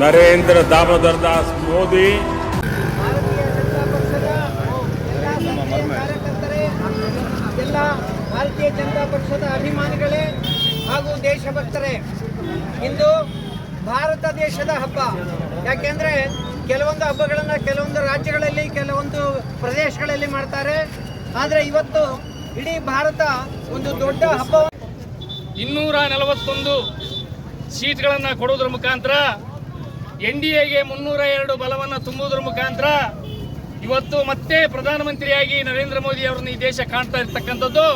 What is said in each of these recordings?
ನರೇಂದ್ರ ದಾಮೋದರ್ ದಾಸ್ ಮೋದಿ ಭಾರತೀಯ ಜನತಾ ಪಕ್ಷದ ಕಾರ್ಯಕರ್ತರೇ, ಎಲ್ಲ ಭಾರತೀಯ ಜನತಾ ಪಕ್ಷದ ಅಭಿಮಾನಿಗಳೇ ಹಾಗೂ ದೇಶಭಕ್ತರೇ, ಇಂದು ಭಾರತ ದೇಶದ ಹಬ್ಬ. ಯಾಕೆಂದರೆ ಕೆಲವೊಂದು ಹಬ್ಬಗಳನ್ನು ಕೆಲವೊಂದು ರಾಜ್ಯಗಳಲ್ಲಿ ಕೆಲವೊಂದು ಪ್ರದೇಶಗಳಲ್ಲಿ ಮಾಡ್ತಾರೆ. ಆದರೆ ಇವತ್ತು ಇಡೀ ಭಾರತ ಒಂದು ದೊಡ್ಡ ಹಬ್ಬ. 241 ಸೀಟ್ಗಳನ್ನು ಕೊಡುವುದರ ಮುಖಾಂತರ NDAಗೆ 302 ಬಲವನ್ನು ತುಂಬುವುದರ ಮುಖಾಂತರ ಇವತ್ತು ಮತ್ತೆ ಪ್ರಧಾನಮಂತ್ರಿಯಾಗಿ ನರೇಂದ್ರ ಮೋದಿ ಅವರನ್ನು ಈ ದೇಶ ಕಾಣ್ತಾ ಇರ್ತಕ್ಕಂಥದ್ದು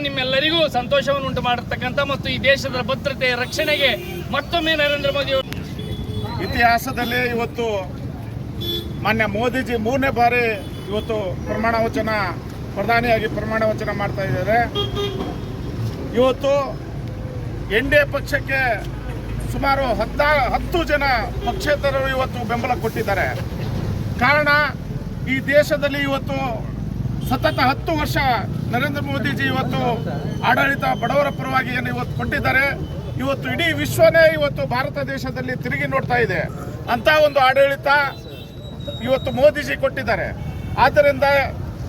ನಿಮ್ಮೆಲ್ಲರಿಗೂ ಸಂತೋಷವನ್ನು ಉಂಟು ಮಾಡಿರ್ತಕ್ಕಂಥ ಮತ್ತು ಈ ದೇಶದ ಭದ್ರತೆ ರಕ್ಷಣೆಗೆ ಮತ್ತೊಮ್ಮೆ ನರೇಂದ್ರ ಮೋದಿ ಅವರು ಇತಿಹಾಸದಲ್ಲಿ ಇವತ್ತು ಮಾನ್ಯ ಮೋದಿಜಿ 3ನೇ ಬಾರಿ ಇವತ್ತು ಪ್ರಧಾನಿಯಾಗಿ ಪ್ರಮಾಣ ವಚನ ಮಾಡ್ತಾ ಇದ್ದಾರೆ. ಇವತ್ತು NDA ಪಕ್ಷಕ್ಕೆ ಸುಮಾರು 10 ಜನ ಪಕ್ಷೇತರರು ಇವತ್ತು ಬೆಂಬಲ ಕೊಟ್ಟಿದ್ದಾರೆ. ಕಾರಣ, ಈ ದೇಶದಲ್ಲಿ ಇವತ್ತು ಸತತ 10 ವರ್ಷ ನರೇಂದ್ರ ಮೋದಿಜಿ ಇವತ್ತು ಆಡಳಿತ ಬಡವರ ಪರವಾಗಿ ಏನು ಇವತ್ತು ಕೊಟ್ಟಿದ್ದಾರೆ. ಇವತ್ತು ಇಡೀ ವಿಶ್ವನೇ ಇವತ್ತು ಭಾರತ ದೇಶದಲ್ಲಿ ತಿರುಗಿ ನೋಡ್ತಾ ಇದೆ. ಅಂತ ಒಂದು ಆಡಳಿತ ಇವತ್ತು ಮೋದಿಜಿ ಕೊಟ್ಟಿದ್ದಾರೆ. ಆದ್ದರಿಂದ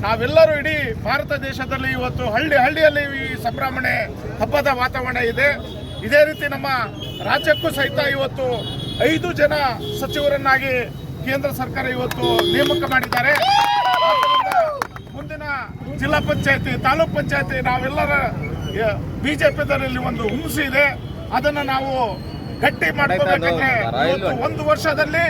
ನಾವೆಲ್ಲರೂ ಇಡೀ ಭಾರತ ದೇಶದಲ್ಲಿ ಇವತ್ತು ಹಳ್ಳಿಯಲ್ಲಿ ಈ ಸಂಭ್ರಮಣೆ ಹಬ್ಬದ ವಾತಾವರಣ ಇದೆ. ಇದೇ ರೀತಿ ನಮ್ಮ ರಾಜ್ಯಕ್ಕೂ ಸಹಿತ ಇವತ್ತು 5 ಜನ ಸಚಿವರನ್ನಾಗಿ ಕೇಂದ್ರ ಸರ್ಕಾರ ಇವತ್ತು ನೇಮಕ ಮಾಡಿದ್ದಾರೆ. ಮುಂದಿನ ಜಿಲ್ಲಾ ಪಂಚಾಯತಿ, ತಾಲೂಕ್ ಪಂಚಾಯತಿ ನಾವೆಲ್ಲರ ಬಿಜೆಪಿದಲ್ಲಿ ಒಂದು ಹುಮ್ಮಸ್ಸು ಇದೆ. ಅದನ್ನು ನಾವು ಗಟ್ಟಿ ಮಾಡ್ಕೋಬೇಕಂದ್ರೆ 1 ವರ್ಷದಲ್ಲಿ